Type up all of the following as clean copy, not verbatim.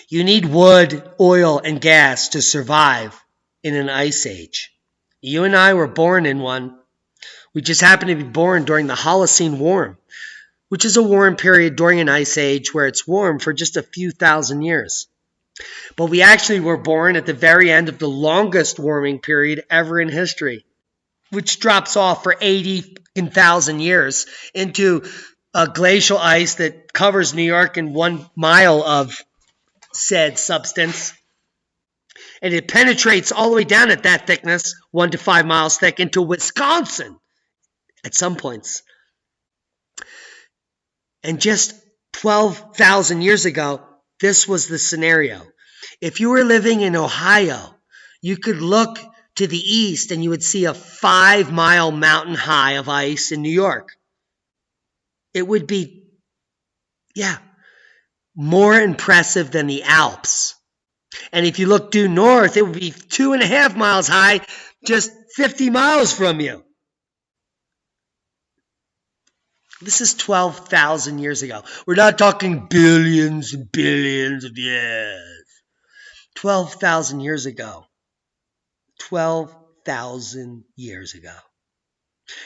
You need wood, oil, and gas to survive in an ice age. You and I were born in one. We just happened to be born during the Holocene warm, which is a warm period during an ice age where it's warm for just a few thousand years. But we actually were born at the very end of the longest warming period ever in history, which drops off for 80,000 years into a glacial ice that covers New York in 1 mile of said substance. And it penetrates all the way down at that thickness, 1 to 5 miles thick, into Wisconsin at some points. And just 12,000 years ago, this was the scenario. If you were living in Ohio, you could look to the east and you would see a 5-mile mountain high of ice in New York. It would be, more impressive than the Alps. And if you look due north, it would be 2.5 miles high, just 50 miles from you. This is 12,000 years ago. We're not talking billions and billions of years. 12,000 years ago. 12,000 years ago.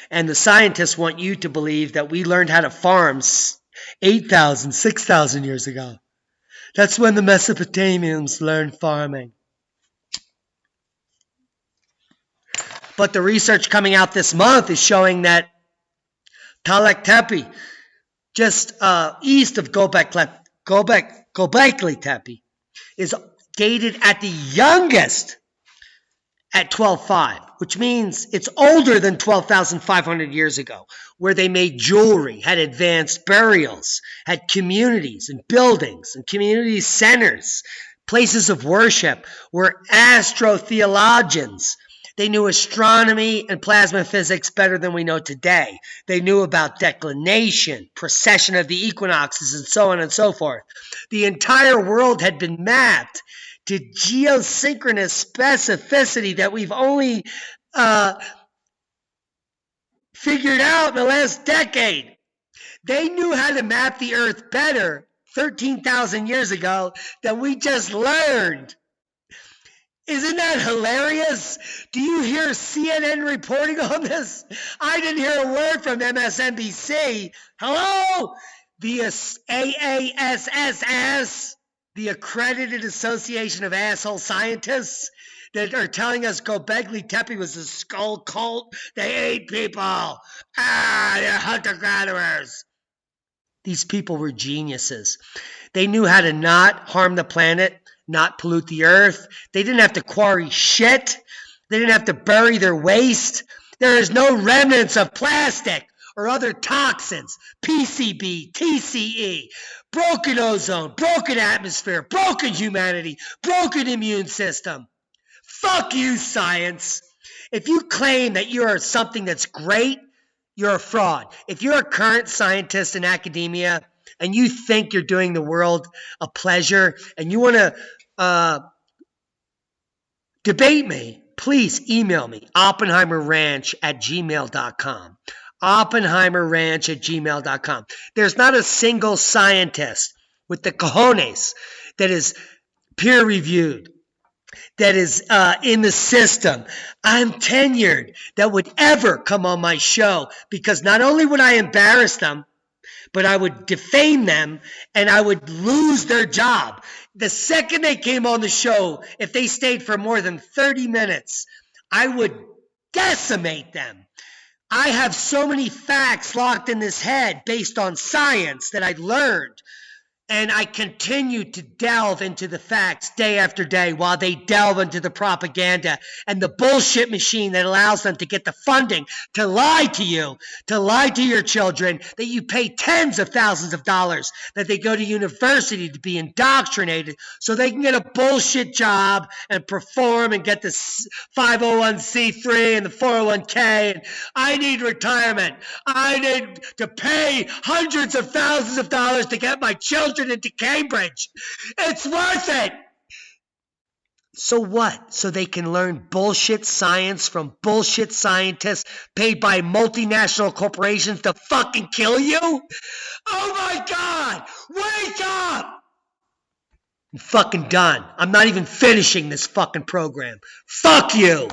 And the scientists want you to believe that we learned how to farm 8,000, 6,000 years ago. That's when the Mesopotamians learned farming. But the research coming out this month is showing that Talek Tepe, just east of Göbekli Tepe, is dated at the youngest at 12,500, which means it's older than 12,500 years ago, where they made jewelry, had advanced burials, had communities and buildings and community centers, places of worship, were astrotheologians. They knew astronomy and plasma physics better than we know today. They knew about declination, precession of the equinoxes, and so on and so forth. The entire world had been mapped to geosynchronous specificity that we've only figured out in the last decade. They knew how to map the Earth better 13,000 years ago than we just learned. Isn't that hilarious? Do you hear CNN reporting on this? I didn't hear a word from MSNBC. Hello? The AASSS, the Accredited Association of Asshole Scientists, that are telling us Göbekli Tepe was a skull cult. They ate people. They're hunter-gatherers. These people were geniuses. They knew how to not harm the planet, not pollute the earth. They didn't have to quarry shit. They didn't have to bury their waste. There is no remnants of plastic or other toxins, PCB, TCE, broken ozone, broken atmosphere, broken humanity, broken immune system. Fuck you, science. If you claim that you are something that's great, you're a fraud. If you're a current scientist in academia and you think you're doing the world a pleasure and you want to debate me, please email me, oppenheimerranch@gmail.com. oppenheimerranch@gmail.com. There's not a single scientist with the cojones that is peer-reviewed, that is in the system, I'm tenured, that would ever come on my show, because not only would I embarrass them, but I would defame them and I would lose their job. The second they came on the show, if they stayed for more than 30 minutes, I would decimate them. I have so many facts locked in this head based on science that I learned. And I continue to delve into the facts day after day while they delve into the propaganda and the bullshit machine that allows them to get the funding to lie to you, to lie to your children, that you pay tens of thousands of dollars, that they go to university to be indoctrinated so they can get a bullshit job and perform and get the 501c3 and the 401k. And I need retirement. I need to pay hundreds of thousands of dollars to get my children into Cambridge. It's worth it. So what? So they can learn bullshit science from bullshit scientists paid by multinational corporations to fucking kill you? Oh my God! Wake up! I'm fucking done. I'm not even finishing this fucking program. Fuck you!